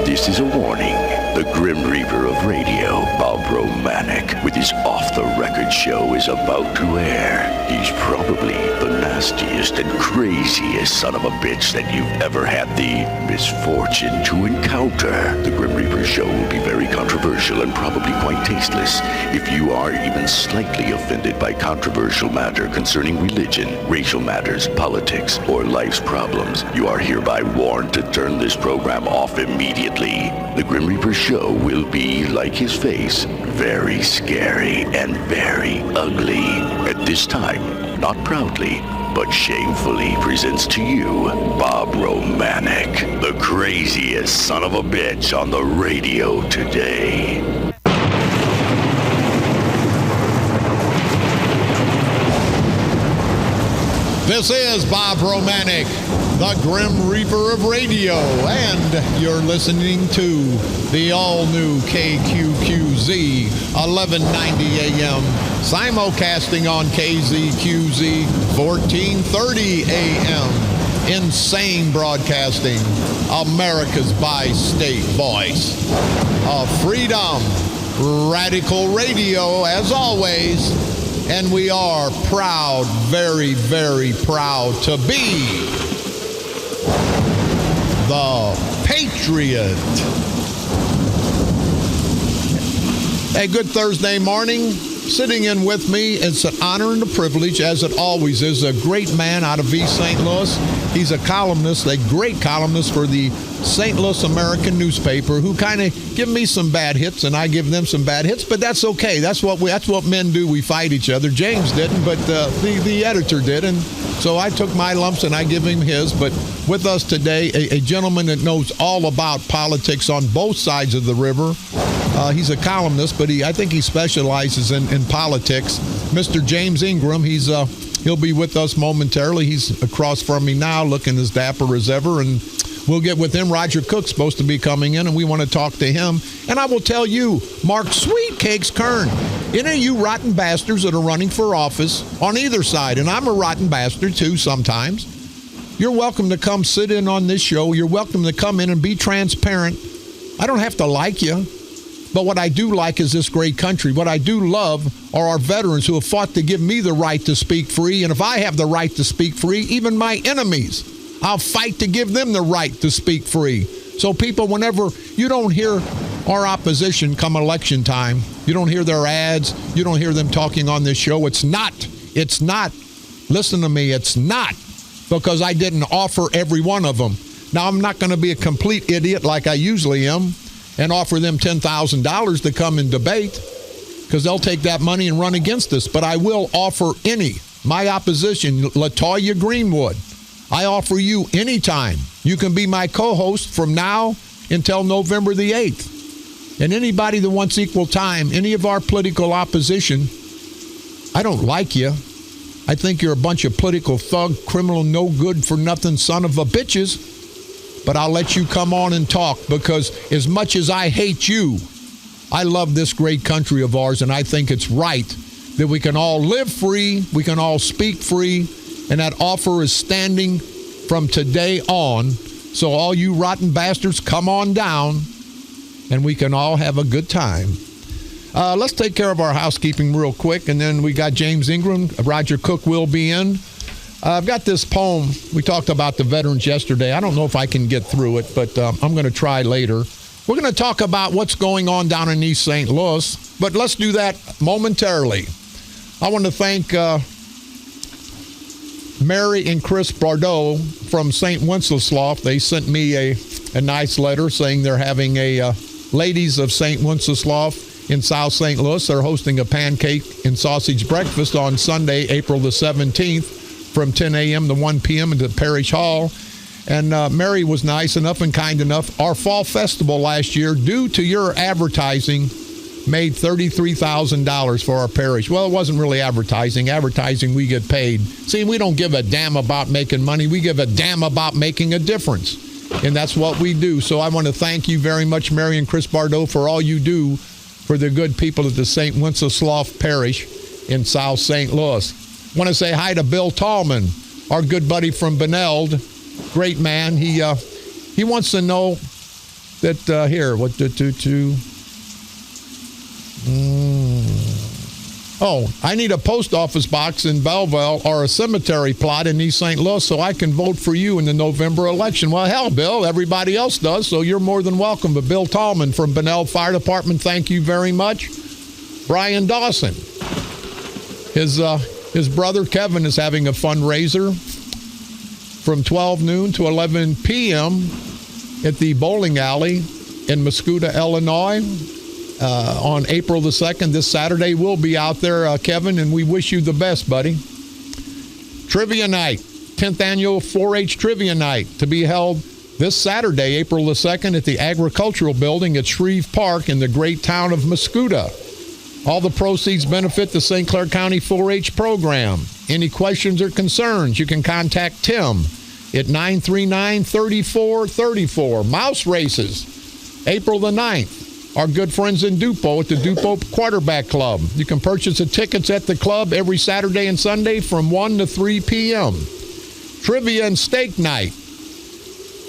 This is a warning. The Grim Reaper of radio, Bob Romanik, with his off-the-record show is about to air. He's probably the nastiest and craziest son of a bitch that you've ever had the misfortune to encounter. The Grim Reaper show will be very controversial and probably quite tasteless. If you are even slightly offended by controversial matter concerning religion, racial matters, politics, or life's problems, you are hereby warned to turn this program off immediately. The Grim Reaper show will be, like his face, very scary and very ugly. At this time, not proudly, but shamefully presents to you Bob Romanik, the craziest son of a bitch on the radio today. This is Bob Romanik, the Grim Reaper of radio, and you're listening to the all-new KQQZ 1190 AM, simulcasting on KZQZ 1430 AM. Insane broadcasting, America's bi-state voice of freedom, radical radio, as always. And we are proud, very, very proud to be the Patriot. A good Thursday morning. Sitting in with me, it's an honor and a privilege, as it always is, a great man out of East St. Louis. He's a columnist, a great columnist for the St. Louis American newspaper, who kind of give me some bad hits and I give them some bad hits, but that's okay. That's what men do. We fight each other. James didn't, but the editor did, and so I took my lumps and I give him his. But with us today, a gentleman that knows all about politics on both sides of the river. He's a columnist, but I think he specializes in politics. Mr. James Ingram, he'll be with us momentarily. He's across from me now, looking as dapper as ever, and we'll get with him. Roger Cook's supposed to be coming in, and we want to talk to him. And I will tell you, Mark Sweetcakes Kern, any of you rotten bastards that are running for office on either side, and I'm a rotten bastard too sometimes, you're welcome to come sit in on this show. You're welcome to come in and be transparent. I don't have to like you. But what I do like is this great country. What I do love are our veterans who have fought to give me the right to speak free. And if I have the right to speak free, even my enemies, I'll fight to give them the right to speak free. So people, whenever you don't hear our opposition come election time, you don't hear their ads, you don't hear them talking on this show, it's not, listen to me, it's not because I didn't offer every one of them. Now, I'm not going to be a complete idiot like I usually am and offer them $10,000 to come and debate, because they'll take that money and run against us. But I will offer my opposition, LaToya Greenwood, I offer you anytime. You can be my co-host from now until November the 8th. And anybody that wants equal time, any of our political opposition, I don't like you. I think you're a bunch of political thug, criminal, no good for nothing son of a bitches. But I'll let you come on and talk, because as much as I hate you, I love this great country of ours, and I think it's right that we can all live free, we can all speak free, and that offer is standing from today on. So all you rotten bastards, come on down, and we can all have a good time. Let's take care of our housekeeping real quick, and then we got James Ingram. Roger Cook will be in. I've got this poem. We talked about the veterans yesterday. I don't know if I can get through it, but I'm going to try later. We're going to talk about what's going on down in East St. Louis, but let's do that momentarily. I want to thank Mary and Chris Bordeaux from St. Wenceslaus. They sent me a nice letter saying they're having a Ladies of St. Wenceslaus in South St. Louis. They're hosting a pancake and sausage breakfast on Sunday, April the 17th. From 10 a.m. to 1 p.m. at the Parish Hall. And Mary was nice enough and kind enough. Our fall festival last year, due to your advertising, made $33,000 for our parish. Well, it wasn't really advertising. Advertising, we get paid. See, we don't give a damn about making money. We give a damn about making a difference. And that's what we do. So I want to thank you very much, Mary and Chris Bordeaux, for all you do for the good people at the St. Wenceslaus Parish in South St. Louis. I want to say hi to Bill Tallman, our good buddy from Beneld. Great man. He wants to know that here, what to Oh, I need a post office box in Belleville or a cemetery plot in East St. Louis so I can vote for you in the November election. Well, hell, Bill, everybody else does, so you're more than welcome. But Bill Tallman from Bunnell Fire Department, thank you very much. Brian Dawson, his brother Kevin is having a fundraiser from 12 noon to 11 p.m. at the bowling alley in Mascoutah, Illinois. On April the 2nd, this Saturday. We'll be out there, Kevin, and we wish you the best, buddy. Trivia Night, 10th Annual 4-H Trivia Night, to be held this Saturday, April the 2nd, at the Agricultural Building at Shreve Park in the great town of Mascoutah. All the proceeds benefit the St. Clair County 4-H program. Any questions or concerns, you can contact Tim at 939-3434. Mouse Races, April the 9th. Our good friends in Dupo at the Dupo Quarterback Club. You can purchase the tickets at the club every Saturday and Sunday from 1 to 3 p.m. Trivia and Steak Night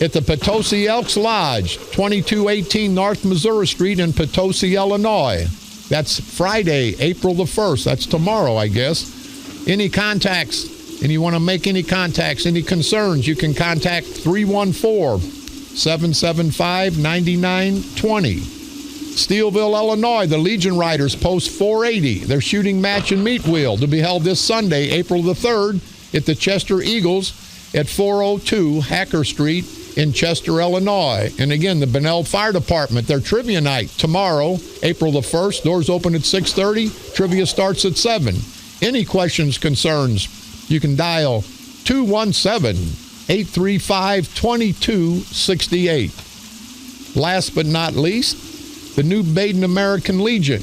at the Potosi Elks Lodge, 2218 North Missouri Street in Potosi, Illinois. That's Friday, April the 1st. That's tomorrow, I guess. Any contacts, and you want to make any contacts, any concerns, you can contact 314-775-9920. Steelville, Illinois, the Legion Riders post 480. Their shooting match and meat wheel to be held this Sunday, April the 3rd, at the Chester Eagles at 402 Hacker Street in Chester, Illinois. And again, the Bunnell Fire Department, their trivia night tomorrow, April the 1st. Doors open at 6:30. Trivia starts at 7. Any questions, concerns, you can dial 217-835-2268. Last but not least, the New Baden American Legion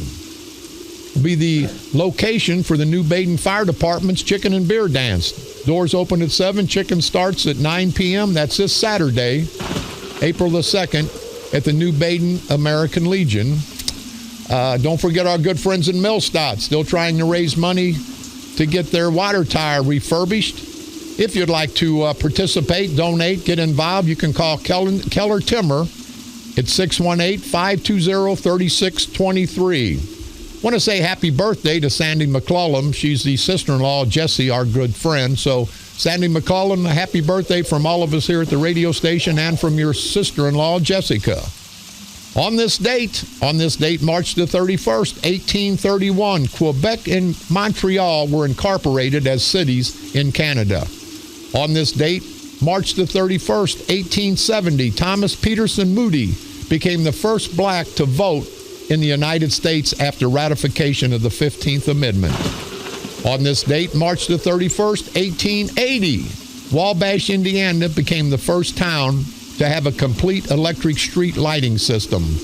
will be the location for the New Baden Fire Department's Chicken and Beer Dance. Doors open at 7. Chicken starts at 9 p.m. That's this Saturday, April the 2nd, at the New Baden American Legion. Don't forget our good friends in Millstadt, still trying to raise money to get their water tower refurbished. If you'd like to participate, donate, get involved, you can call Keller Timmer at 618-520-3623. Want to say happy birthday to Sandy McClellan. She's the sister-in-law of Jesse, our good friend. So, Sandy McClellan, a happy birthday from all of us here at the radio station and from your sister-in-law, Jessica. On this date, March the 31st, 1831, Quebec and Montreal were incorporated as cities in Canada. On this date, March the 31st, 1870, Thomas Peterson Moody became the first black to vote in the United States after ratification of the 15th Amendment. On this date, March the 31st, 1880, Wabash, Indiana became the first town to have a complete electric street lighting system.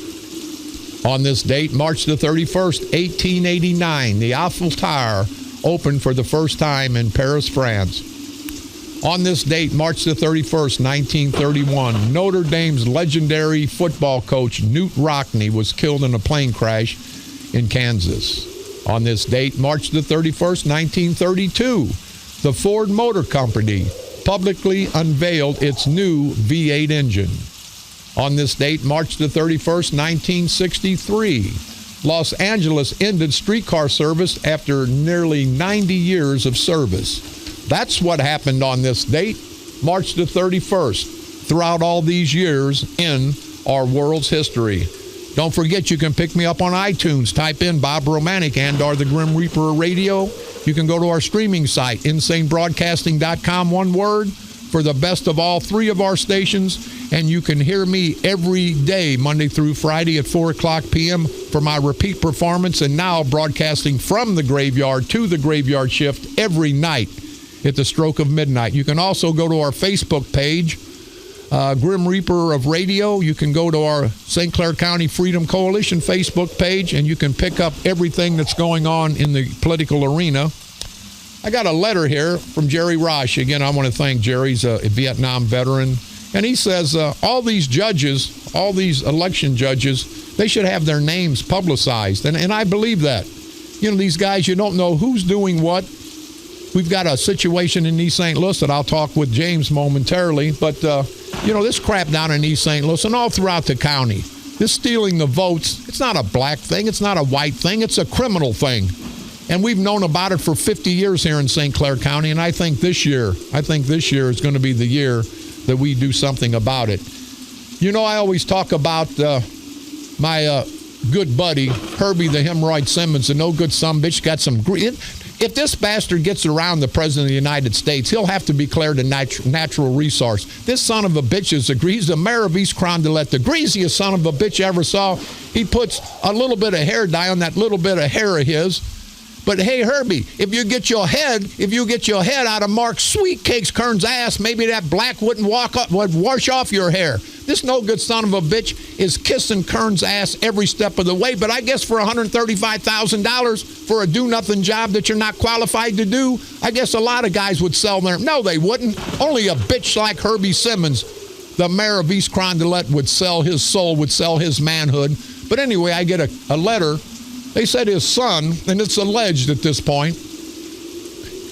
On this date, March the 31st, 1889, the Eiffel Tower opened for the first time in Paris, France. On this date, March the 31st, 1931, Notre Dame's legendary football coach Newt Rockne was killed in a plane crash in Kansas. On this date, March the 31st, 1932, the Ford Motor Company publicly unveiled its new V8 engine. On this date, March the 31st, 1963, Los Angeles ended streetcar service after nearly 90 years of service. That's what happened on this date, March the 31st, throughout all these years in our world's history. Don't forget, you can pick me up on iTunes. Type in Bob Romanik and or the Grim Reaper Radio. You can go to our streaming site, insanebroadcasting.com, one word, for the best of all 3 of our stations. And you can hear me every day, Monday through Friday at 4 o'clock p.m. for my repeat performance, and now broadcasting from the graveyard to the graveyard shift every night at the stroke of midnight. You can also go to our Facebook page, Grim Reaper of Radio. You can go to our St. Clair County Freedom Coalition Facebook page, and you can pick up everything that's going on in the political arena. I got a letter here from Jerry Rosh. Again, I want to thank Jerry. He's a Vietnam veteran. And he says, all these judges, all these election judges, they should have their names publicized. And I believe that. You know, these guys, you don't know who's doing what. We've got a situation in East St. Louis that I'll talk with James momentarily. But this crap down in East St. Louis and all throughout the county, this stealing the votes, it's not a black thing. It's not a white thing. It's a criminal thing. And we've known about it for 50 years here in St. Clair County, and I think this year is going to be the year that we do something about it. I always talk about my good buddy, Herbie the Hemorrhoid Simmons, a no-good sumbitch, got some greed. If this bastard gets around the President of the United States, he'll have to be declared a natural resource. This son of a bitch is he's the mayor of East Carondelet, the greasiest son of a bitch I ever saw. He puts a little bit of hair dye on that little bit of hair of his. But hey, Herbie, if you get your head out of Mark Sweetcake's Kern's ass, maybe that black would wash off your hair. This no good son of a bitch is kissing Kern's ass every step of the way. But I guess for $135,000 for a do-nothing job that you're not qualified to do, I guess a lot of guys would sell their. No, they wouldn't. Only a bitch like Herbie Simmons, the mayor of East Carondelet, would sell his soul, would sell his manhood. But anyway, I get a letter. They said his son, and it's alleged at this point,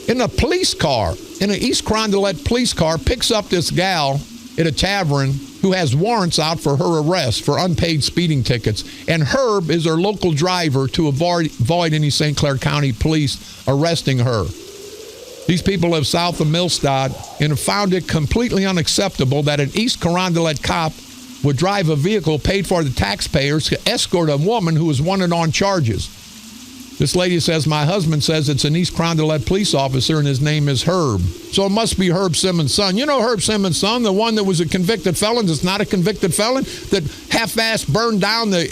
in a police car, in an East Carondelet police car, picks up this gal at a tavern who has warrants out for her arrest for unpaid speeding tickets. And Herb is her local driver to avoid any St. Clair County police arresting her. These people live south of Millstadt and have found it completely unacceptable that an East Carondelet cop would drive a vehicle paid for the taxpayers to escort a woman who was wanted on charges. This lady says, my husband says it's an East Carondelet police officer and his name is Herb. So it must be Herb Simmons' son. You know Herb Simmons' son, the one that was a convicted felon that's not a convicted felon, that half-assed burned down the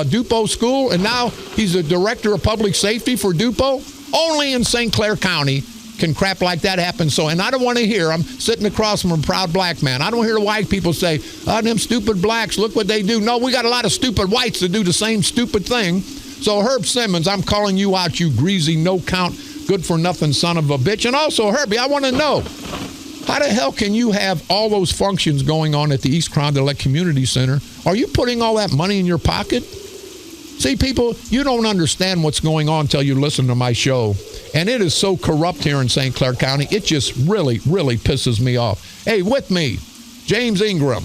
Dupo school, and now he's the director of public safety for Dupo? Only in St. Clair County can crap like that happen. So, and I don't want to hear, I'm sitting across from a proud black man, I don't hear the white people say, them stupid blacks, look what they do. No, we got a lot of stupid whites that do the same stupid thing. So Herb Simmons, I'm calling you out, you greasy, no-count, good-for-nothing son of a bitch. And also, Herbie, I want to know, how the hell can you have all those functions going on at the East Carondelet Community Center? Are you putting all that money in your pocket? See, people, you don't understand what's going on until you listen to my show. And it is so corrupt here in St. Clair County, it just really, really pisses me off. Hey, with me, James Ingram,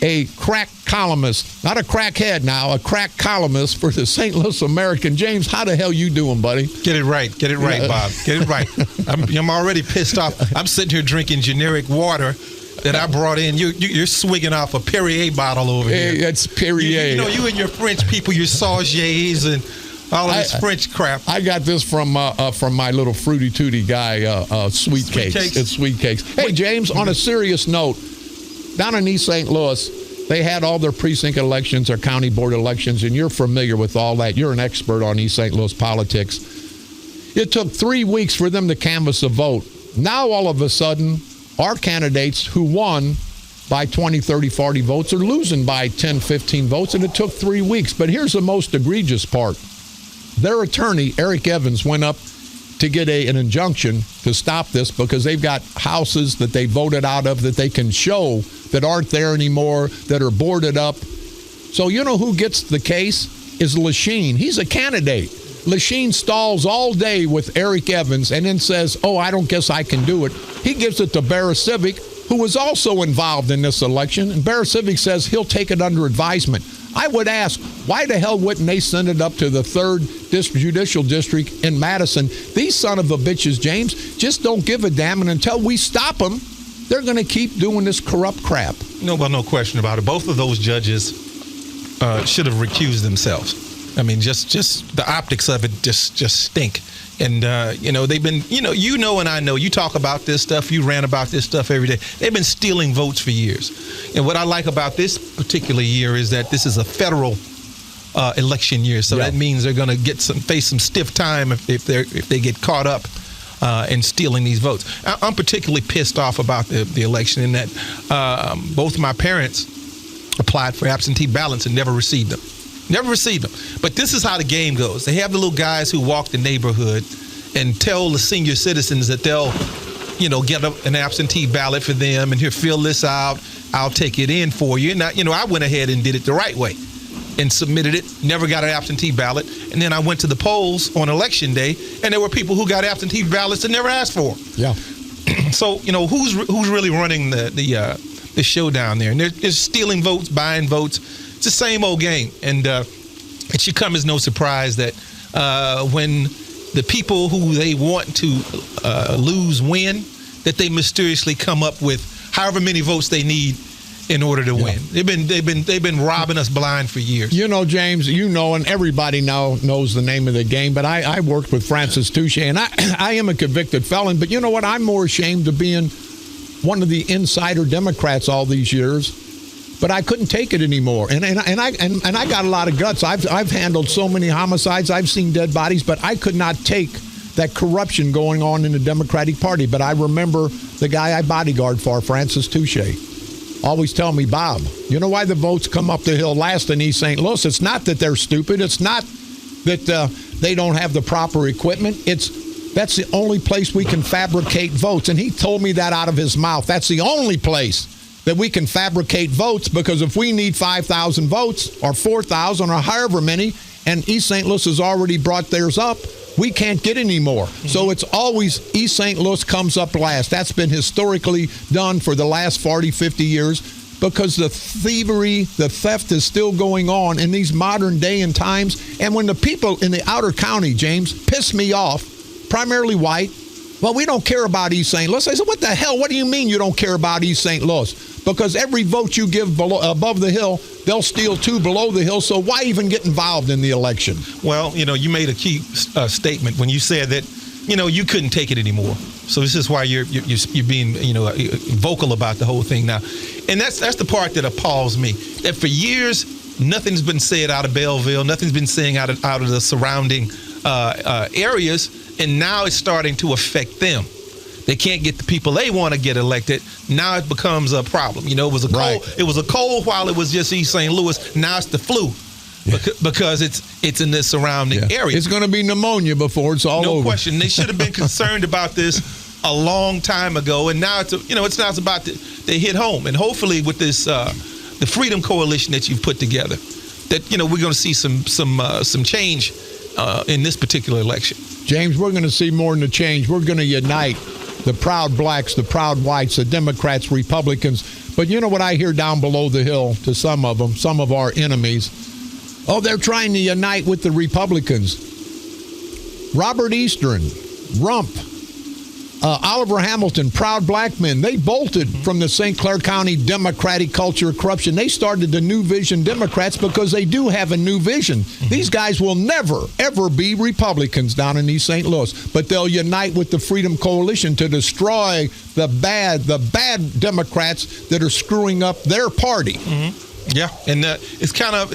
a crack columnist, not a crackhead now, a crack columnist for the St. Louis American. James, how the hell you doing, buddy? Get it right, Bob. Get it right. I'm already pissed off. I'm sitting here drinking generic water that I brought in. You're swigging off a Perrier bottle over here. It's Perrier. You and your French people, your sauges and all of this French crap. I got this from my little fruity tooty guy, Sweet Cakes. It's Sweet Cakes. Hey, James, on a serious note, down in East St. Louis, they had all their precinct elections or county board elections, and you're familiar with all that. You're an expert on East St. Louis politics. It took 3 weeks for them to canvass a vote. Now, all of a sudden, our candidates who won by 20, 30, 40 votes are losing by 10, 15 votes, and it took 3 weeks. But here's the most egregious part. Their attorney, Eric Evans, went up to get an injunction to stop this because they've got houses that they voted out of that they can show that aren't there anymore, that are boarded up. So you know who gets the case? Is Lachine. He's a candidate. Lachine stalls all day with Eric Evans and then says, I don't guess I can do it. He gives it to Barra Civic, who was also involved in this election, and Barra Civic says he'll take it under advisement. I would ask, why the hell wouldn't they send it up to the 3rd Judicial District in Madison? These son of a bitches, James, just don't give a damn, and until we stop them, they're going to keep doing this corrupt crap. No question about it. Both of those judges should have recused themselves. I mean, just the optics of it just stink. And, they've been, and I know, you talk about this stuff, you rant about this stuff every day. They've been stealing votes for years. And what I like about this particular year is that this is a federal election year. So that means they're going to face some stiff time if they get caught up in stealing these votes. I'm particularly pissed off about the election in that both my parents applied for absentee ballots and never received them. But this is how the game goes. They have the little guys who walk the neighborhood and tell the senior citizens that they'll, get an absentee ballot for them and here, fill this out. I'll take it in for you. And I went ahead and did it the right way and submitted it. Never got an absentee ballot. And then I went to the polls on election day, and there were people who got absentee ballots and never asked for them. Yeah. So, who's really running the the show down there. And they're stealing votes, buying votes. It's the same old game. And it should come as no surprise that when the people who they want to lose win, that they mysteriously come up with however many votes they need in order to win. They've been robbing us blind for years. You know, James, and everybody now knows the name of the game, but I worked with Francis Touche, and I am a convicted felon, but you know what? I'm more ashamed of being one of the insider Democrats all these years, but I couldn't take it anymore. And I got a lot of guts. I've handled so many homicides. I've seen dead bodies, but I could not take that corruption going on in the Democratic Party. But I remember the guy I bodyguard for, Francis Touche, always tell me, Bob, you know why the votes come up the hill last in East St. Louis? It's not that they're stupid. It's not that they don't have the proper equipment. That's the only place we can fabricate votes. And he told me that out of his mouth. That's the only place that we can fabricate votes, because if we need 5,000 votes or 4,000 or however many, and East St. Louis has already brought theirs up, we can't get any more. So it's always East St. Louis comes up last. That's been historically done for the last 40, 50 years, because the thievery, the theft is still going on in these modern day and times. And when the people in the outer county, James, piss me off, primarily white, well, we don't care about East St. Louis. I said, what the hell? What do you mean you don't care about East St. Louis? Because every vote you give above the hill, they'll steal 2 below the hill. So why even get involved in the election? Well, you made a key statement when you said that, you couldn't take it anymore. So this is why you're being, vocal about the whole thing now. And that's the part that appalls me. That for years, nothing's been said out of Belleville. Nothing's been said out of the surrounding areas. And now it's starting to affect them. They can't get the people they want to get elected. Now it becomes a problem. It was a cold. It was a cold while it was just East St. Louis. Now it's the flu, because it's in the surrounding area. It's going to be pneumonia before it's all over. No question. They should have been concerned about this a long time ago, and now it's about to hit home. And hopefully with this the Freedom Coalition that you've put together, that we're going to see some change in this particular election. James, we're going to see more than the change. We're going to unite the proud blacks, the proud whites, the Democrats, Republicans. But you know what I hear down below the hill to some of them, some of our enemies? Oh, they're trying to unite with the Republicans. Robert Eastern, Rump, Oliver Hamilton, proud black men, they bolted from the St. Clair County Democratic culture of corruption. They started the New Vision Democrats because they do have a new vision. These guys will never, ever be Republicans down in East St. Louis, but they'll unite with the Freedom Coalition to destroy the bad Democrats that are screwing up their party. Yeah, and it's kind of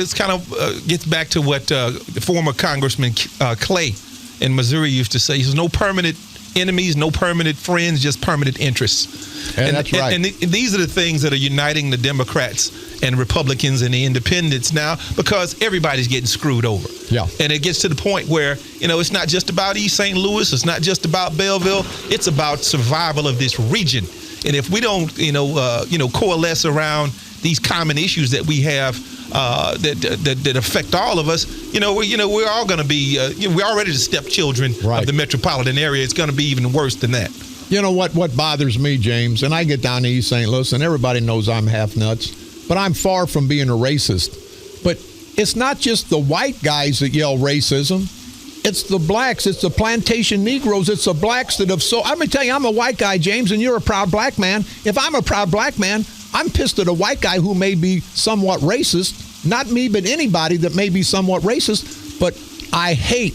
gets back to what the former Congressman Clay in Missouri used to say. He says, no permanent enemies, no permanent friends, just permanent interests. And that's right. And these are the things that are uniting the Democrats and Republicans and the independents now, because everybody's getting screwed over. Yeah. And it gets to the point where, it's not just about East St. Louis, it's not just about Belleville, it's about survival of this region. And if we don't, coalesce around these common issues that we have that affect all of us, we're all going to be, we're already the stepchildren of the metropolitan area. It's going to be even worse than that. You know what bothers me, James, and I get down to East St. Louis, and everybody knows I'm half nuts, but I'm far from being a racist. But it's not just the white guys that yell racism. It's the blacks. It's the plantation Negroes. It's the blacks that have I'm going to tell you, I'm a white guy, James, and you're a proud black man. If I'm a proud black man, I'm pissed at a white guy who may be somewhat racist. Not me, but anybody that may be somewhat racist. But I hate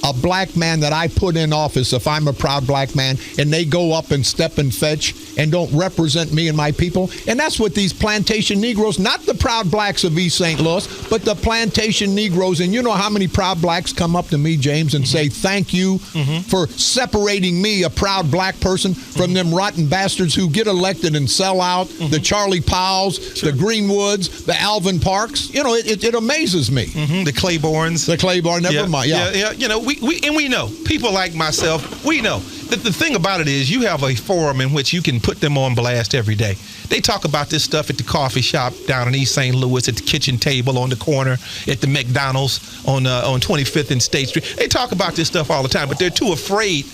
a black man that I put in office if I'm a proud black man and they go up and step and fetch and don't represent me and my people. And that's what these plantation Negroes, not the proud blacks of East St. Louis, but the plantation Negroes. And you know how many proud blacks come up to me, James, and say, thank you for separating me, a proud black person, from them rotten bastards who get elected and sell out, the Charlie Powells, the Greenwoods, the Alvin Parks. It amazes me. The Claibornes. The Claiborne, never mind. Yeah. We know, people like myself, we know that the thing about it is you have a forum in which you can put them on blast every day. They talk about this stuff at the coffee shop down in East St. Louis, at the kitchen table on the corner, at the McDonald's on 25th and State Street. They talk about this stuff all the time, but they're too afraid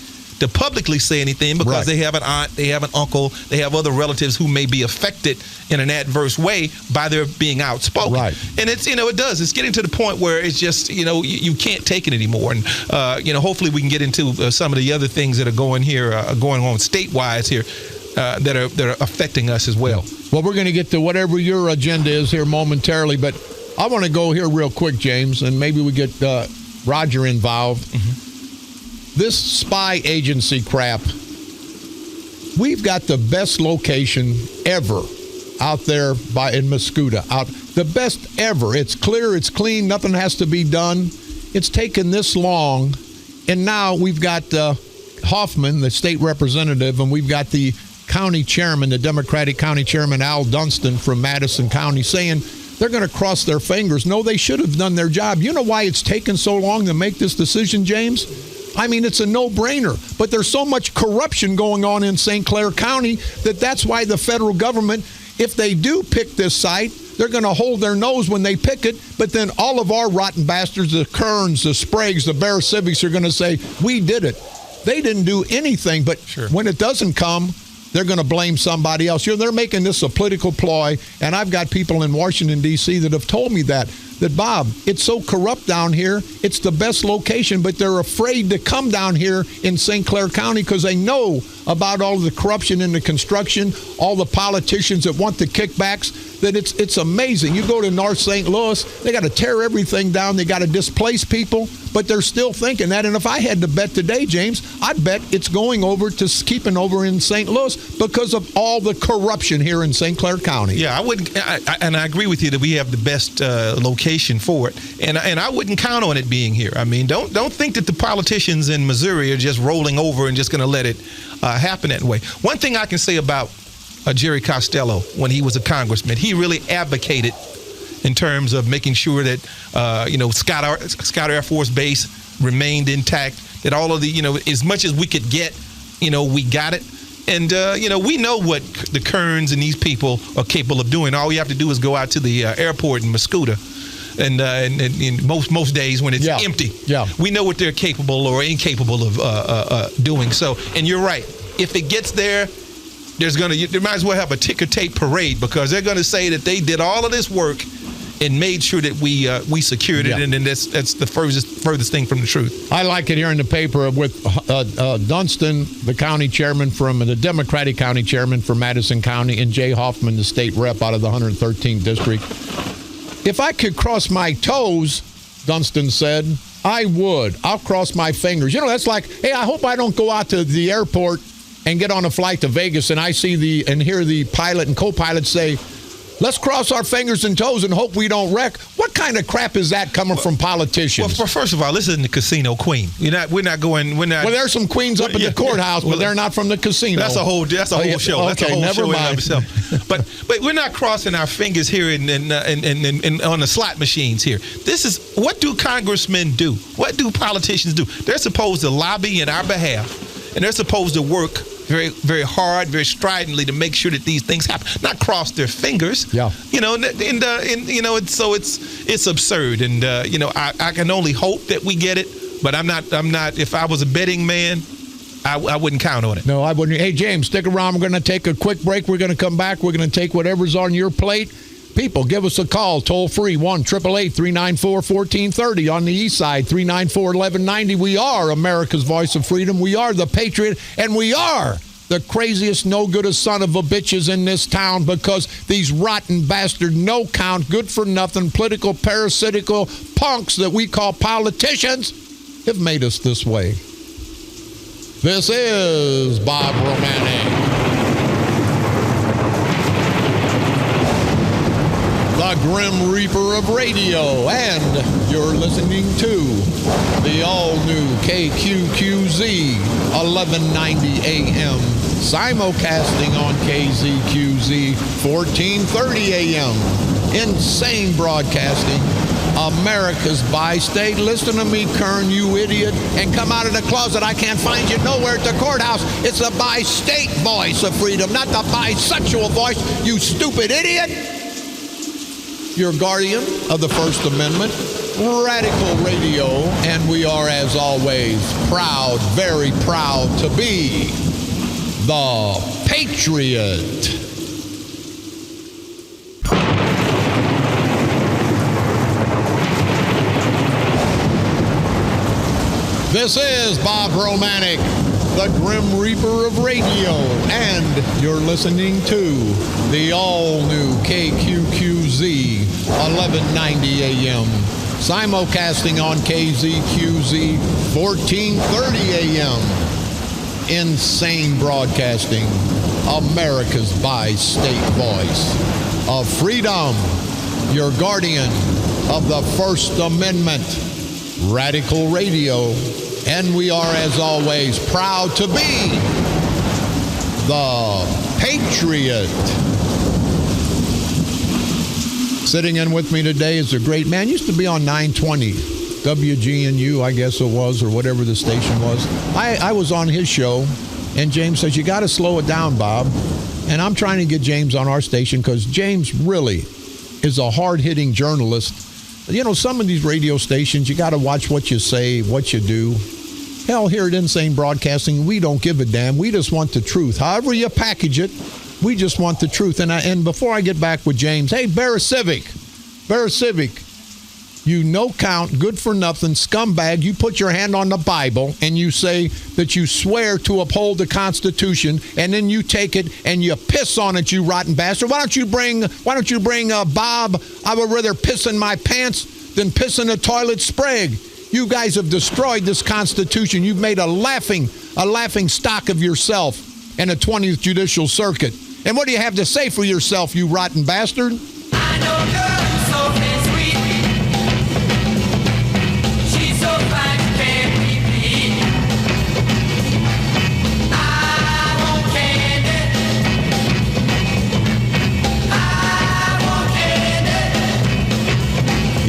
to publicly say anything because Right. they have an aunt, they have an uncle, they have other relatives who may be affected in an adverse way by their being outspoken. Right. And it's, it does. It's getting to the point where it's just, you can't take it anymore. And, hopefully we can get into some of the other things that are going on statewide here that are affecting us as well. Well, we're going to get to whatever your agenda is here momentarily, but I want to go here real quick, James, and maybe we get Roger involved. Mm-hmm. This spy agency crap, we've got the best location ever out there in Mascoutah. The best ever. It's clear, it's clean, nothing has to be done. It's taken this long, and now we've got Hoffman, the state representative, and we've got the county chairman, the Democratic county chairman, Al Dunston from Madison County, saying they're going to cross their fingers. No, they should have done their job. You know why it's taken so long to make this decision, James? I mean, it's a no-brainer. But there's so much corruption going on in St. Clair County that's why the federal government, if they do pick this site, they're going to hold their nose when they pick it. But then all of our rotten bastards, the Kerns, the Spragues, the Bear Civics are going to say, we did it. They didn't do anything. But when it doesn't come, they're going to blame somebody else. They're making this a political ploy, and I've got people in Washington, D.C. that have told me that Bob, it's so corrupt down here, it's the best location, but they're afraid to come down here in St. Clair County because they know about all the corruption in the construction, all the politicians that want the kickbacks, that it's amazing. You go to North St. Louis, they got to tear everything down, they got to displace people, but they're still thinking that. And if I had to bet today, James, I'd bet it's going over to keeping over in St. Louis because of all the corruption here in St. Clair County. Yeah, I agree with you that we have the best location for it, and I wouldn't count on it being here. I mean, don't think that the politicians in Missouri are just rolling over and just going to let it happen that way. One thing I can say about Jerry Costello, when he was a congressman, he really advocated in terms of making sure that Scott Air Force Base remained intact, that all of the as much as we could get, we got it. And, we know what the Kerns and these people are capable of doing. All you have to do is go out to the airport in Mascoutah. And most days when it's empty, we know what they're capable or incapable of doing. So, and you're right. If it gets there, they might as well have a ticker tape parade because they're going to say that they did all of this work and made sure that we secured it, and then that's the furthest thing from the truth. I like it here in the paper with Dunston, the county chairman the Democratic county chairman from Madison County, and Jay Hoffman, the state rep out of the 113th district. If I could cross my toes, Dunston said, I would. I'll cross my fingers. That's like, hey, I hope I don't go out to the airport and get on a flight to Vegas and I see and hear the pilot and co-pilot say, let's cross our fingers and toes and hope we don't wreck. What kind of crap is that coming from politicians? Well, first of all, this isn't the casino queen. We're not going. Well, there's some queens up at the courthouse, but they're not from the casino. That's a whole show. Okay, that's a whole never show mind. in itself. But we're not crossing our fingers here and on the slot machines here. This is what do congressmen do? What do politicians do? They're supposed to lobby in our behalf, and they're supposed to work very, very hard, very stridently to make sure that these things happen, not cross their fingers. Yeah. It's absurd, and I can only hope that we get it, but I'm not. If I was a betting man, I wouldn't count on it. No, I wouldn't. Hey, James, stick around. We're going to take a quick break. We're going to come back. We're going to take whatever's on your plate. People, give us a call, toll free, 1-888-394-1430. On the east side, 394-1190. We are America's voice of freedom. We are the patriot, and we are the craziest, no-good son of a bitches in this town because these rotten bastard, no-count, good-for-nothing, political, parasitical punks that we call politicians have made us this way. This is Bob Romanik. The Grim Reaper of radio, and you're listening to the all-new KQQZ 1190 AM, simulcasting on KZQZ 1430 AM. Insane broadcasting, America's bi-state. Listen to me, Kern, you idiot, and come out of the closet. I can't find you nowhere at the courthouse. It's the bi-state voice of freedom, not the bisexual voice, you stupid idiot. your guardian of the First Amendment, Radical Radio, and we are, as always, proud, very proud to be the Patriot. This is Bob Romanik, the Grim Reaper of radio, and you're listening to the all-new KQQZ 1190 AM, simulcasting on KZQZ 1430 AM. Insane Broadcasting, America's bi-state voice of freedom, your guardian of the First Amendment, Radical Radio, and we are, as always, proud to be the Patriot. Sitting in with me today is a great man. Used to be on 920 WGNU, I guess it was, or whatever the station was. I was on his show, and James says, you got to slow it down, Bob. And I'm trying to get James on our station because James really is a hard-hitting journalist. You know, some of these radio stations, you got to watch what you say, what you do. Hell, here at Insane Broadcasting, we don't give a damn. We just want the truth. However you package it, we just want the truth. And before I get back with James, hey, Bear Civic, you no-count, good-for-nothing scumbag, you put your hand on the Bible and you say that you swear to uphold the Constitution, and then you take it and you piss on it, you rotten bastard. Why don't you bring Bob? I would rather piss in my pants than piss in a toilet Sprague. You guys have destroyed this Constitution. You've made a laughing stock of yourself in the 20th Judicial Circuit. And what do you have to say for yourself, you rotten bastard? I know girl, so sweet. She's so fine, can't be beat. I want candy. I want candy.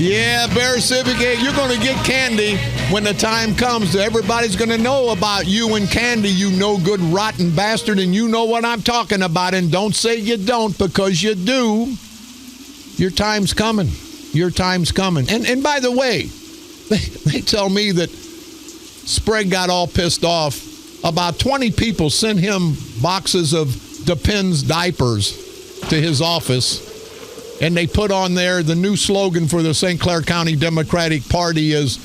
Yeah, Bear Civic, you're going to get candy when the time comes. Everybody's going to know about you and candy, you no good rotten bastard, and you know what I'm talking about. And don't say you don't, because you do. Your time's coming. Your time's coming. And by the way, they tell me that Sprague got all pissed off. About 20 people sent him boxes of Depends diapers to his office. And they put on there the new slogan for the St. Clair County Democratic Party is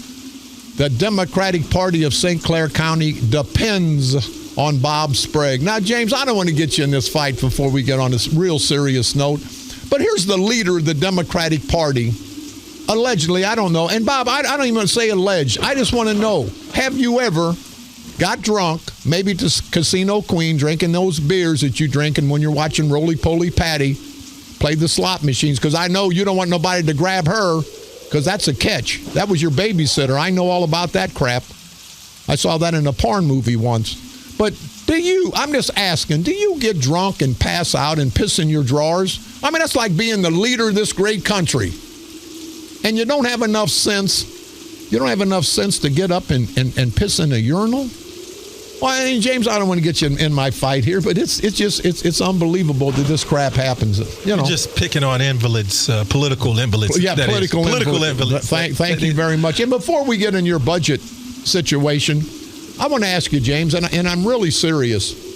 the Democratic Party of St. Clair County depends on Bob Sprague. Now, James, I don't want to get you in this fight before we get on this real serious note. But here's the leader of the Democratic Party, allegedly, I don't know. And Bob, I don't even want to say alleged. I just want to know, have you ever got drunk, maybe to Casino Queen, drinking those beers that you drinking when you're watching Roly Poly Patty play the slot machines? Because I know you don't want nobody to grab her, because that's a catch. That was your babysitter. I know all about that crap. I saw that in a porn movie once. But I'm just asking, do you get drunk and pass out and piss in your drawers? I mean, that's like being the leader of this great country. And you don't have enough sense. You don't have enough sense to get up and piss in a urinal? Well, I mean, James, I don't want to get you in my fight here, but it's unbelievable that this crap happens. You know, you're just picking on invalids, political invalids. Yeah, political invalids. Thank you very much. And before we get in your budget situation, I want to ask you, James, and I'm really serious.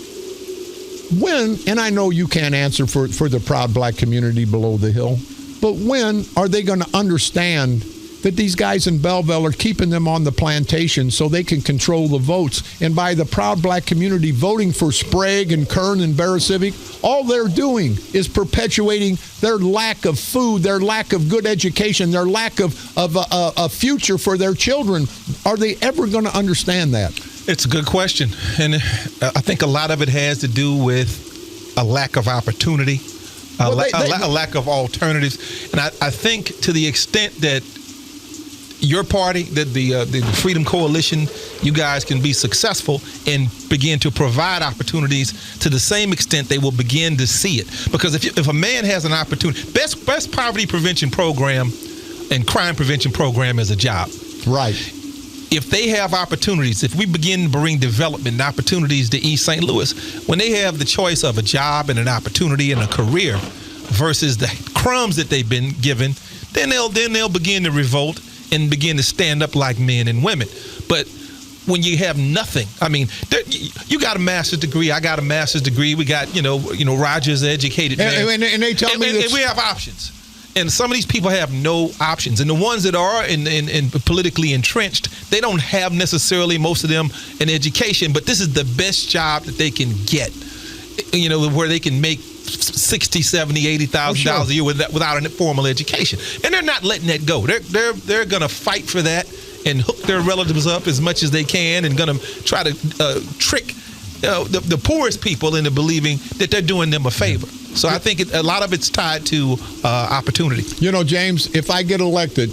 When, and I know you can't answer for the proud black community below the hill, but when are they going to understand that these guys in Belleville are keeping them on the plantation so they can control the votes? And by the proud black community voting for Sprague and Kern and Bear Civic, all they're doing is perpetuating their lack of food, their lack of good education, their lack of a future for their children. Are they ever going to understand that? It's a good question. And I think a lot of it has to do with a lack of opportunity, a lack of alternatives. And I think to the extent that your party, that the Freedom Coalition, you guys can be successful and begin to provide opportunities to the same extent they will begin to see it. Because if a man has an opportunity, best poverty prevention program and crime prevention program is a job. Right. If they have opportunities, if we begin to bring development and opportunities to East St. Louis, when they have the choice of a job and an opportunity and a career versus the crumbs that they've been given, then they'll begin to revolt and begin to stand up like men and women. But when you have nothing, I mean, you got a master's degree, I got a master's degree, we got Roger's educated man, and they tell me and we have options. And some of these people have no options. And the ones that are in politically entrenched, they don't have necessarily, most of them, an education. But this is the best job that they can get, where they can make $60,000, $70,000, $80,000 a year without a formal education. And they're not letting that go. They're going to fight for that and hook their relatives up as much as they can, and going to try to trick the poorest people into believing that they're doing them a favor. So I think a lot of it's tied to opportunity. James, if I get elected,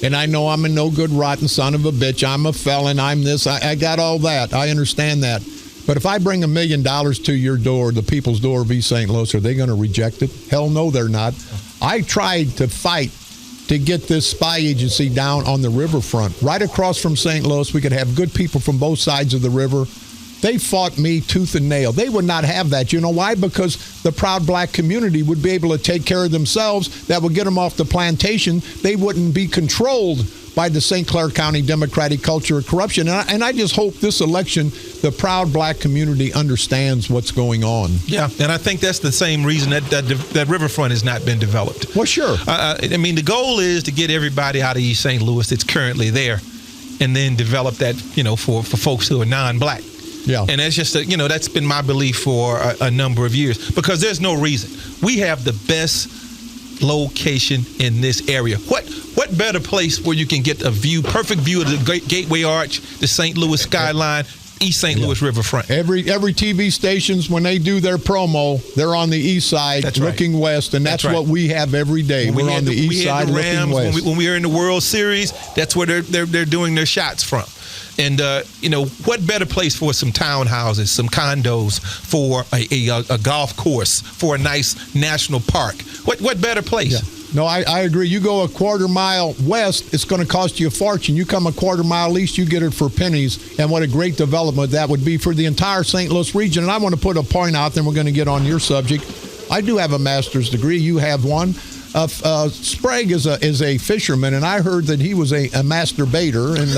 and I know I'm a no good, rotten son of a bitch, I'm a felon, I'm this, I got all that. I understand that. But if I bring $1 million to your door, the people's door of East St. Louis, are they going to reject it? Hell no, they're not. I tried to fight to get this spy agency down on the riverfront. Right across from St. Louis, we could have good people from both sides of the river. They fought me tooth and nail. They would not have that. You know why? Because the proud black community would be able to take care of themselves. That would get them off the plantation. They wouldn't be controlled by the St. Clair County Democratic culture of corruption. And I just hope this election, the proud black community understands what's going on. Yeah, and I think that's the same reason that riverfront has not been developed. Well, sure. I mean, the goal is to get everybody out of East St. Louis that's currently there, and then develop that, for folks who are non-black. Yeah. And that's just, that's been my belief for a number of years, because there's no reason. We have the best location in this area. What better place where you can get a perfect view of the Gateway Arch, the St. Louis skyline, East St. Louis riverfront. Every TV stations, when they do their promo, they're on the east side looking west, and that's what we have every day. We're on the east side looking west. When we were in the World Series, that's where they're doing their shots from. And, what better place for some townhouses, some condos, for a golf course, for a nice national park? What better place? Yeah. No, I agree. You go a quarter mile west, it's going to cost you a fortune. You come a quarter mile east, you get it for pennies. And what a great development that would be for the entire St. Louis region. And I want to put a point out, then we're going to get on your subject. I do have a master's degree. You have one. Sprague is a fisherman, and I heard that he was a masturbator, and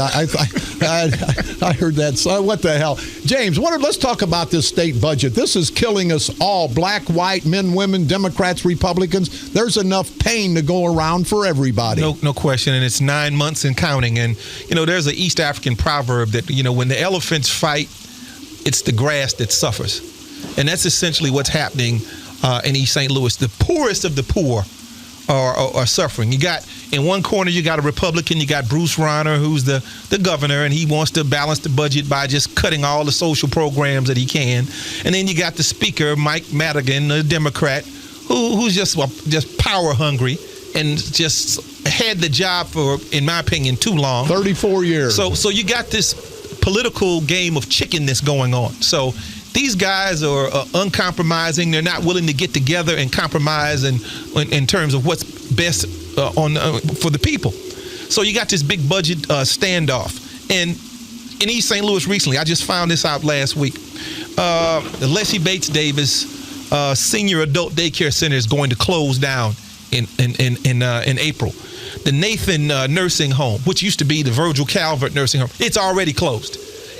I heard that. So what the hell, James? Let's talk about this state budget. This is killing us all: black, white, men, women, Democrats, Republicans. There's enough pain to go around for everybody. No question, and it's 9 months and counting. And there's an East African proverb that when the elephants fight, it's the grass that suffers, and that's essentially what's happening in East St. Louis. The poorest of the poor are suffering. You got, in one corner, you got a Republican, you got Bruce Rauner, who's the governor, and he wants to balance the budget by just cutting all the social programs that he can. And then you got the speaker, Mike Madigan, a Democrat, who's just power hungry and just had the job for, in my opinion, too long. 34 years. So you got this political game of chicken that's going on. So these guys are uncompromising. They're not willing to get together and compromise in terms of what's best for the people. So you got this big budget standoff. And in East St. Louis recently, I just found this out last week, the Leslie Bates Davis Senior Adult Daycare Center is going to close down in April. The Nathan Nursing Home, which used to be the Virgil Calvert Nursing Home, it's already closed.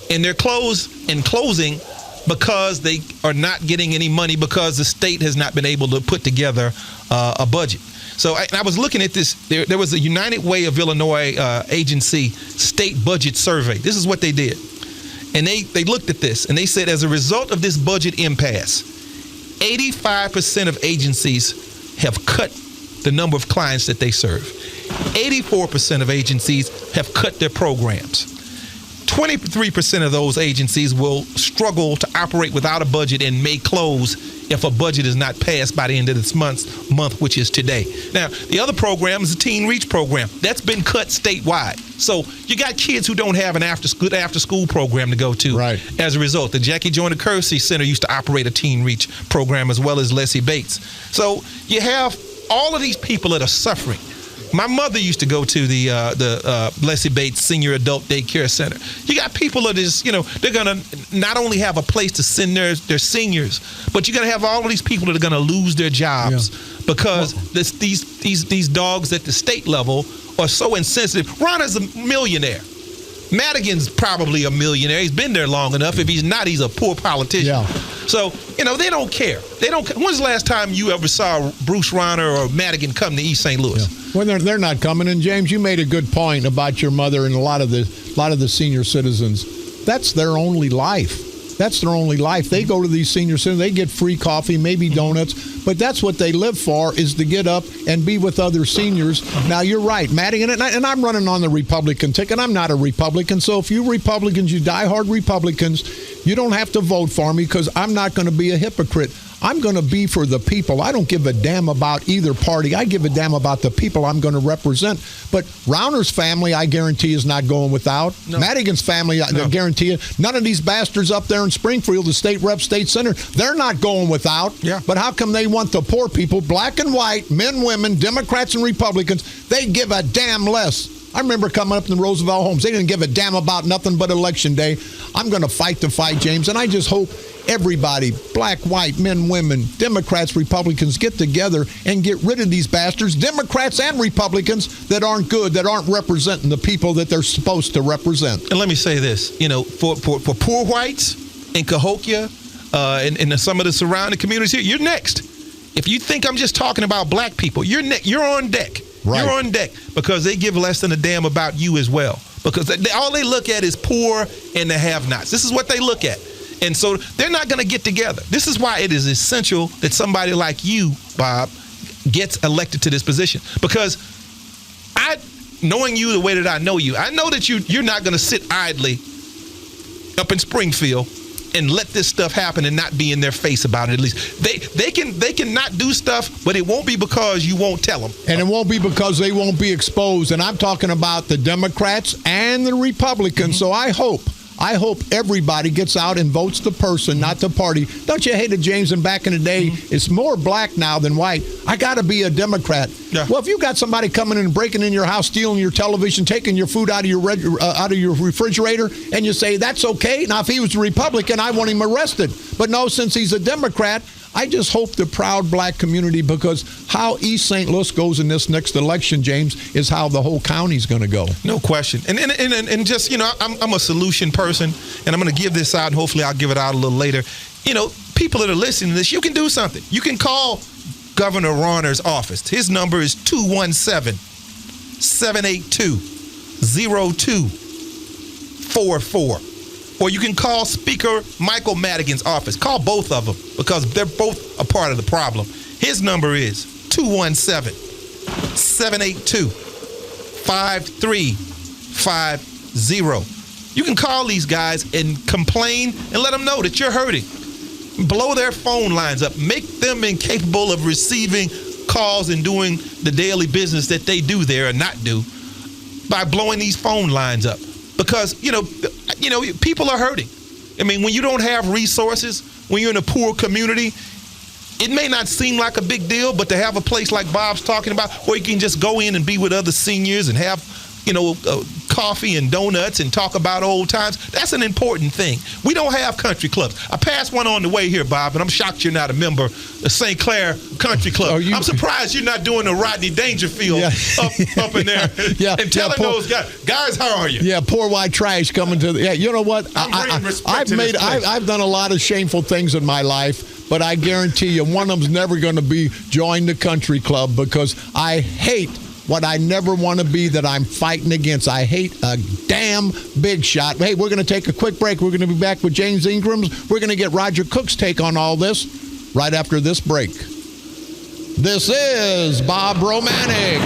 And they're closing because they are not getting any money because the state has not been able to put together a budget. So I was looking at this. There was a United Way of Illinois agency state budget survey. This is what they did. And they looked at this, and they said, as a result of this budget impasse, 85% of agencies have cut the number of clients that they serve. 84% of agencies have cut their programs. 23% of those agencies will struggle to operate without a budget and may close if a budget is not passed by the end of this month, which is today. Now, the other program is the Teen Reach program. That's been cut statewide. So you got kids who don't have an after-school program to go to. Right. As a result, the Jackie Joyner Kersey Center used to operate a Teen Reach program, as well as Leslie Bates. So you have all of these people that are suffering. My mother used to go to the Leslie Bates Senior Adult Daycare Center. You got people that is, they're gonna not only have a place to send their seniors, but you're gonna have all of these people that are gonna lose their jobs because these dogs at the state level are so insensitive. Ron is a millionaire. Madigan's probably a millionaire. He's been there long enough. If he's not, he's a poor politician. Yeah. So, they don't care. When's the last time you ever saw Bruce Rauner or Madigan come to East St. Louis? Yeah. Well, they're not coming. And James, you made a good point about your mother and a lot of the senior citizens. That's their only life. That's their only life. They go to these senior centers. They get free coffee, maybe donuts, but that's what they live for, is to get up and be with other seniors. Now, you're right, Madigan, and I'm running on the Republican ticket. I'm not a Republican, so if you Republicans, you diehard Republicans, you don't have to vote for me because I'm not going to be a hypocrite. I'm going to be for the people. I don't give a damn about either party. I give a damn about the people I'm going to represent. But Rauner's family, I guarantee, is not going without. No. Madigan's family, I guarantee you. None of these bastards up there in Springfield, the state rep, state senator, they're not going without. Yeah. But how come they want the poor people, black and white, men, women, Democrats and Republicans, they give a damn less. I remember coming up in the Roosevelt homes. They didn't give a damn about nothing but Election Day. I'm going to fight the fight, James, and I just hope everybody, black, white, men, women, Democrats, Republicans, get together and get rid of these bastards, Democrats and Republicans, that aren't good, that aren't representing the people that they're supposed to represent. And let me say this, for poor whites in Cahokia and some of the surrounding communities here, you're next. If you think I'm just talking about black people, you're on deck. Right. You're on deck because they give less than a damn about you as well. Because all they look at is poor and the have-nots. This is what they look at. And so they're not going to get together. This is why it is essential that somebody like you, Bob, gets elected to this position. Because knowing you the way that I know you, I know that you're not going to sit idly up in Springfield and let this stuff happen and not be in their face about it. At least they can not do stuff, but it won't be because you won't tell them. And it won't be because they won't be exposed. And I'm talking about the Democrats and the Republicans. So I hope everybody gets out and votes the person, not the party. Don't you hate it, James? And back in the day, it's more black now than white. I got to be a Democrat. Yeah. Well, if you got somebody coming in and breaking in your house, stealing your television, taking your food out of your refrigerator, and you say, that's okay. Now, if he was a Republican, I want him arrested. But no, since he's a Democrat, I just hope the proud black community, because how East St. Louis goes in this next election, James, is how the whole county's going to go. No question. And just, I'm a solution person, and I'm going to give this out, and hopefully I'll give it out a little later. People that are listening to this, you can do something. You can call Governor Rauner's office. His number is 217-782-0244. Or you can call Speaker Michael Madigan's office. Call both of them because they're both a part of the problem. His number is 217-782-5350. You can call these guys and complain and let them know that you're hurting. Blow their phone lines up. Make them incapable of receiving calls and doing the daily business that they do there and not do by blowing these phone lines up. Because, people are hurting. I mean, when you don't have resources, when you're in a poor community, it may not seem like a big deal, but to have a place like Bob's talking about where you can just go in and be with other seniors and have, coffee and donuts and talk about old times, that's an important thing. We don't have country clubs. I passed one on the way here, Bob, and I'm shocked you're not a member of St. Clair Country Club. I'm surprised you're not doing the Rodney Dangerfield up in there and telling those guys, how are you? Yeah, poor white trash coming to the, you know what? I've done a lot of shameful things in my life, but I guarantee you one of them's never going to be join the country club, because I hate what I never want to be that I'm fighting against. I hate a damn big shot. Hey, we're going to take a quick break. We're going to be back with James Ingram. We're going to get Roger Cook's take on all this right after this break. This is Bob Romanik.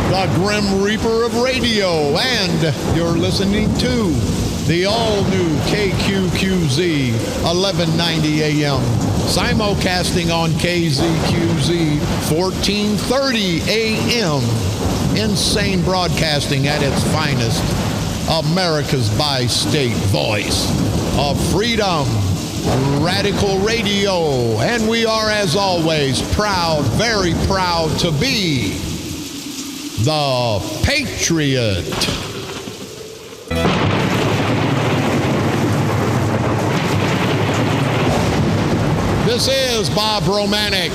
The Grim Reaper of radio. And you're listening to the all-new KQQZ 1190 AM. Simulcasting on KZQZ 1430 AM. Insane broadcasting at its finest. America's bi-state voice of freedom. Radical Radio. And we are, as always, proud, very proud to be the Patriot. This is Bob Romanik,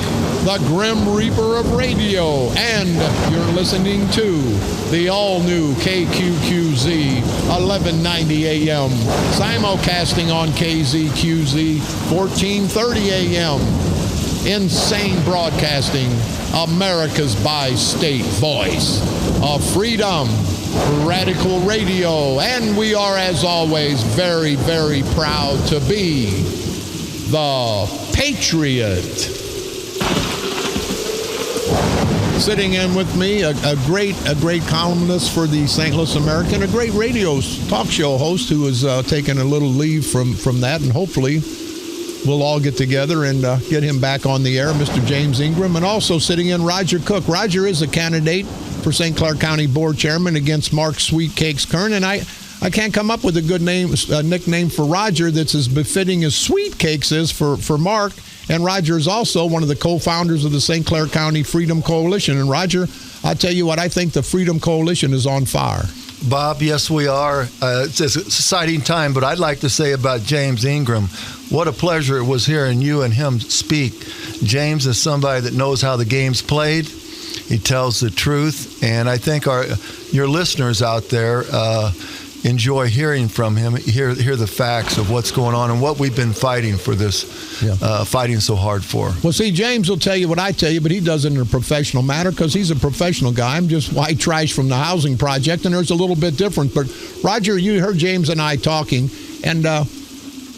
the Grim Reaper of radio, and you're listening to the all-new KQQZ 1190 AM, simulcasting on KZQZ 1430 AM. Insane Broadcasting, America's bi-state voice of freedom, Radical Radio, and we are, as always, very, very proud to be the Patriot. Sitting in with me, a great columnist for the St. Louis American, a great radio talk show host who is taking a little leave from that, and hopefully we'll all get together and get him back on the air, Mr. James Ingram. And also sitting in, Roger Cook. Roger is a candidate for St. Clair County Board Chairman against Mark Sweetcakes Kern, and I can't come up with a good nickname for Roger that's as befitting as Sweetcakes is for Mark. And Roger is also one of the co-founders of the St. Clair County Freedom Coalition. And Roger, I'll tell you what, I think the Freedom Coalition is on fire. Bob, yes, we are. It's an exciting time, but I'd like to say about James Ingram, what a pleasure it was hearing you and him speak. James is somebody that knows how the game's played. He tells the truth, and I think your listeners out there enjoy hearing from him, hear the facts of what's going on and what we've been fighting for this, fighting so hard for. Well, see, James will tell you what I tell you, but he does it in a professional manner because he's a professional guy. I'm just white trash from the housing project, and there's a little bit different. But, Roger, you heard James and I talking, and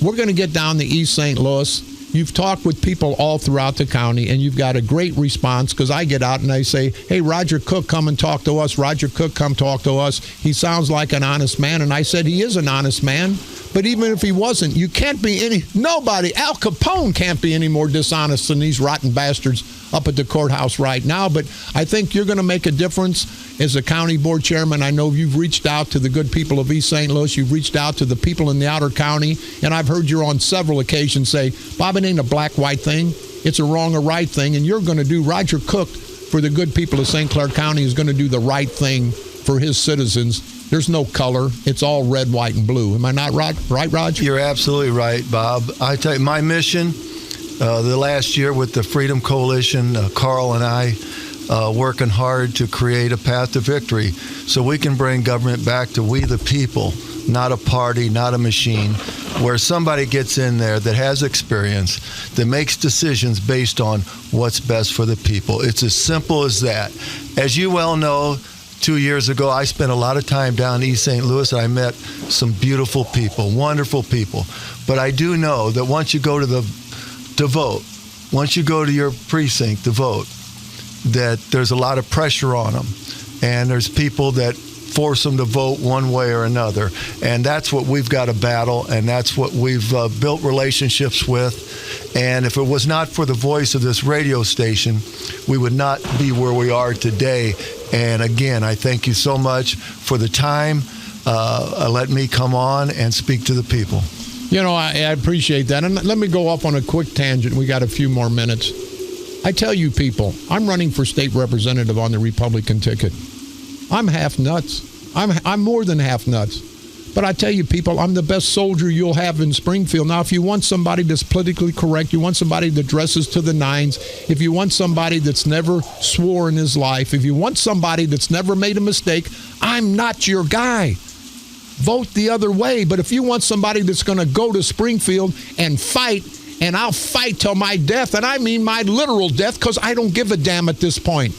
we're going to get down to East St. Louis. You've talked with people all throughout the county, and you've got a great response because I get out and I say, hey, Roger Cook, come and talk to us. Roger Cook, come talk to us. He sounds like an honest man, and I said he is an honest man. But even if he wasn't, you can't be nobody, Al Capone can't be any more dishonest than these rotten bastards up at the courthouse right now. But I think you're going to make a difference as a county board chairman. I know you've reached out to the good people of East St. Louis. You've reached out to the people in the outer county. And I've heard you on several occasions say, Bob, it ain't a black-white thing. It's a wrong or right thing. And you're going to do, Roger Cook, for the good people of St. Clair County, is going to do the right thing for his citizens. There's no color. It's all red, white, and blue. Am I not right, Roger? You're absolutely right, Bob. I tell you, my mission the last year with the Freedom Coalition, Carl and I, working hard to create a path to victory so we can bring government back to we the people, not a party, not a machine, where somebody gets in there that has experience, that makes decisions based on what's best for the people. It's as simple as that. As you well know, 2 years ago, I spent a lot of time down in East St. Louis, and I met some beautiful people, wonderful people. But I do know that once you go to vote, once you go to your precinct to vote, that there's a lot of pressure on them. And there's people that force them to vote one way or another. And that's what we've got to battle, and that's what we've built relationships with. And if it was not for the voice of this radio station, we would not be where we are today. And again, I thank you so much for the time. Let me come on and speak to the people. You know, I appreciate that. And let me go off on a quick tangent. We got a few more minutes. I tell you people, I'm running for state representative on the Republican ticket. I'm half nuts. I'm more than half nuts. But I tell you people, I'm the best soldier you'll have in Springfield. Now, if you want somebody that's politically correct, you want somebody that dresses to the nines, if you want somebody that's never swore in his life, if you want somebody that's never made a mistake, I'm not your guy. Vote the other way. But if you want somebody that's going to go to Springfield and fight, and I'll fight till my death, and I mean my literal death, because I don't give a damn at this point.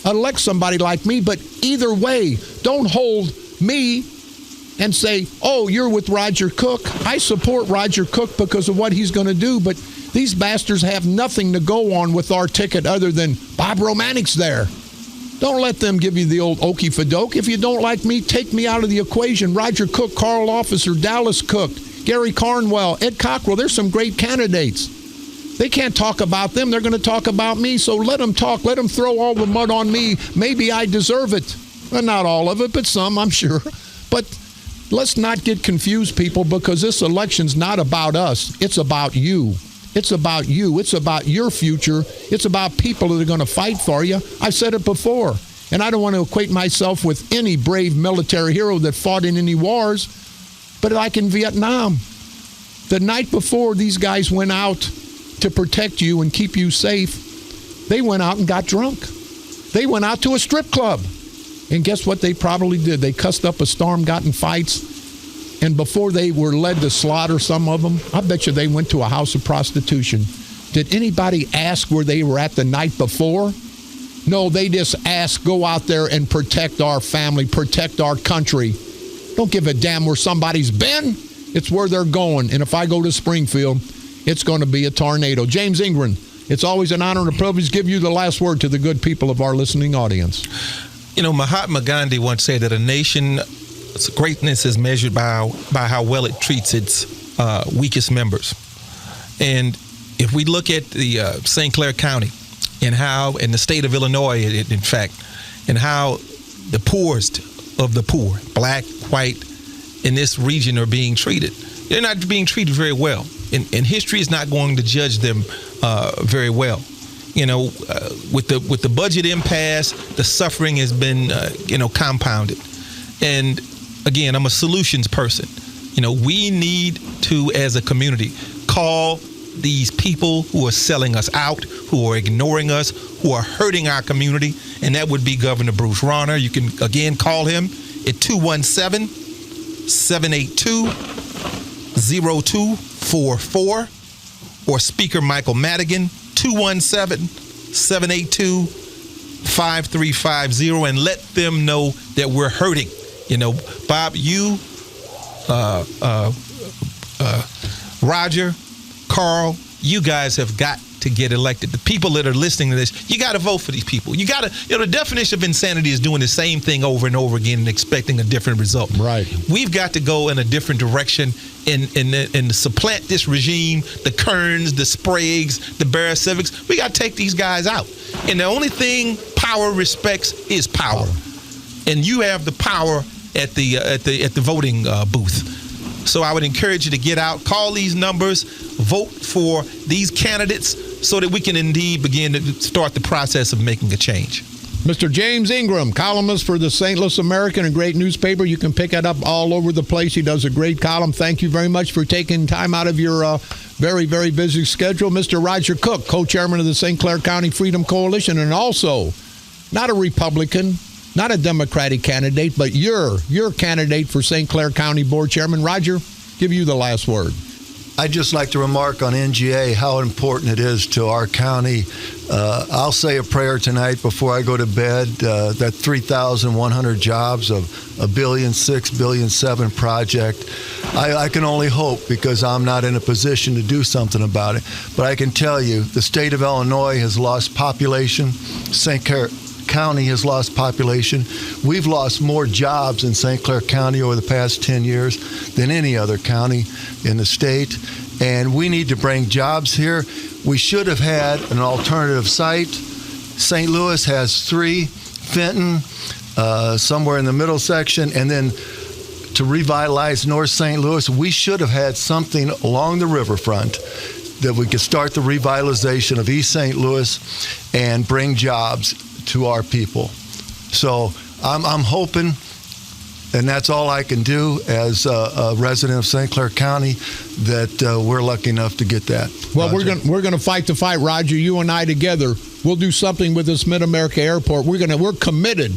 Elect somebody like me, but either way, don't hold me and say, oh, you're with Roger Cook. I support Roger Cook because of what he's going to do, but these bastards have nothing to go on with our ticket other than Bob Romanik's there. Don't let them give you the old okey fadoke. If you don't like me, take me out of the equation. Roger Cook, Carl Officer, Dallas Cook, Gary Carnwell, Ed Cockrell, there's some great candidates. They can't talk about them. They're going to talk about me. So let them talk. Let them throw all the mud on me. Maybe I deserve it. Well, not all of it, but some, I'm sure. But let's not get confused, people, because this election's not about us. It's about you. It's about you. It's about your future. It's about people that are going to fight for you. I've said it before, and I don't want to equate myself with any brave military hero that fought in any wars, but like in Vietnam, the night before these guys went out to protect you and keep you safe, they went out and got drunk. They went out to a strip club. And guess what they probably did? They cussed up a storm, got in fights, and before they were led to slaughter some of them, I bet you they went to a house of prostitution. Did anybody ask where they were at the night before? No, they just asked, go out there and protect our family, protect our country. Don't give a damn where somebody's been. It's where they're going. And if I go to Springfield, it's going to be a tornado. James Ingram, it's always an honor and a privilege to give you the last word to the good people of our listening audience. You know, Mahatma Gandhi once said that a nation's greatness is measured by how well it treats its weakest members. And if we look at the St. Clair County and how, in the state of Illinois, in fact, and how the poorest of the poor, black, white, in this region are being treated, they're not being treated very well. And history is not going to judge them very well. You know, with the budget impasse, the suffering has been, compounded. And again, I'm a solutions person. You know, we need to, as a community, call these people who are selling us out, who are ignoring us, who are hurting our community, and that would be Governor Bruce Rauner. You can, again, call him at 217-782-0244, or Speaker Michael Madigan, 217-782-5350, and let them know that we're hurting. You know, Bob, you, Roger, Carl, you guys have got to get elected. The people that are listening to this, you got to vote for these people. You got to, the definition of insanity is doing the same thing over and over again and expecting a different result. Right. We've got to go in a different direction and supplant this regime, the Kerns, the Spragues, the Bear Civics. We got to take these guys out. And the only thing power respects is power. And you have the power at the voting booth. So I would encourage you to get out, call these numbers, vote for these candidates so that we can indeed begin to start the process of making a change. Mr. James Ingram, columnist for the St. Louis American, a great newspaper. You can pick it up all over the place. He does a great column. Thank you very much for taking time out of your very, very busy schedule. Mr. Roger Cook, co-chairman of the St. Clair County Freedom Coalition, and also not a Republican, not a Democratic candidate, but your candidate for St. Clair County Board Chairman. Roger, give you the last word. I'd just like to remark on NGA how important it is to our county. I'll say a prayer tonight before I go to bed. That 3,100 jobs of $1.6 billion, $1.7 billion project. I can only hope, because I'm not in a position to do something about it. But I can tell you, the state of Illinois has lost population. St. Clair County has lost population. We've lost more jobs in St. Clair County over the past 10 years than any other county in the state. And we need to bring jobs here. We should have had an alternative site. St. Louis has 3, Fenton, somewhere in the middle section, and then to revitalize North St. Louis, we should have had something along the riverfront that we could start the revitalization of East St. Louis and bring jobs to our people. So I'm hoping, and that's all I can do as a resident of St. Clair County, that we're lucky enough to get that. Well, we're going to fight the fight, Roger. You and I together. We'll do something with this Mid-America Airport. We're committed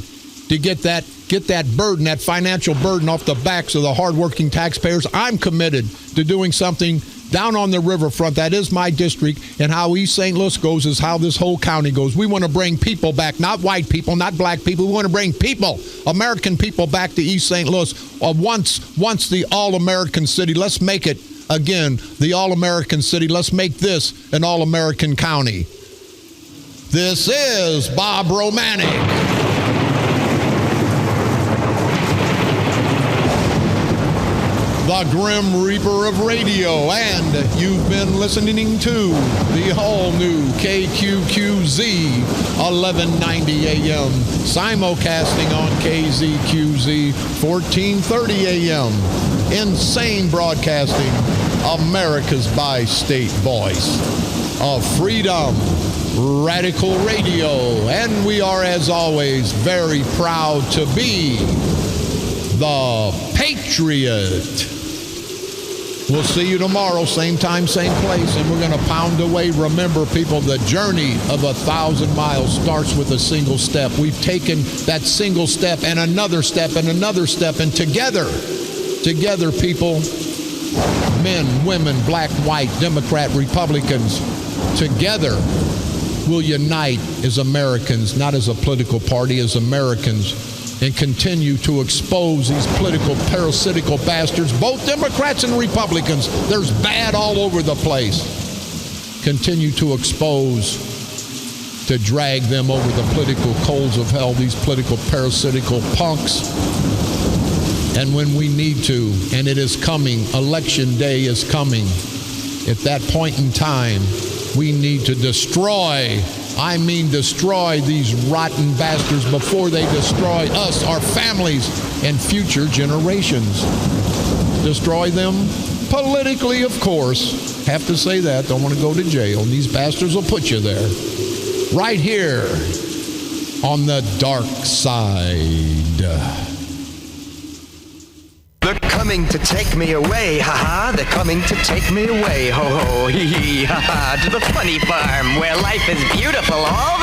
to get that burden, that financial burden, off the backs of the hardworking taxpayers. I'm committed to doing something down on the riverfront. That is my district, and how East St. Louis goes is how this whole county goes. We want to bring people back, not white people, not black people. We want to bring people, American people, back to East St. Louis. Once the all-American city. Let's make it, again, the all-American city. Let's make this an all-American county. This is Bob Romanik. the Grim Reaper of radio, and you've been listening to the all-new KQQZ 1190 AM, simulcasting on KZQZ 1430 AM. Insane Broadcasting, America's bi-state voice of freedom, radical radio, and we are, as always, very proud to be the Patriot. We'll see you tomorrow, same time, same place, and we're going to pound away. Remember, people, the journey of 1,000 miles starts with a single step. We've taken that single step and another step and another step, and together, people, men, women, black, white, Democrat, Republicans, together we'll unite as Americans, not as a political party, as Americans, and continue to expose these political parasitical bastards, both Democrats and Republicans. There's bad all over the place. Continue to expose, to drag them over the political coals of hell, these political parasitical punks. And when we need to, and it is coming, election day is coming, at that point in time, we need to destroy these rotten bastards before they destroy us, our families, and future generations. Destroy them politically, of course. Have to say that. Don't want to go to jail. And these bastards will put you there. Right here on the dark side. They're coming to take me away, ha-ha. They're coming to take me away, ho-ho, hee-hee, ha-ha. To the funny farm where life is beautiful all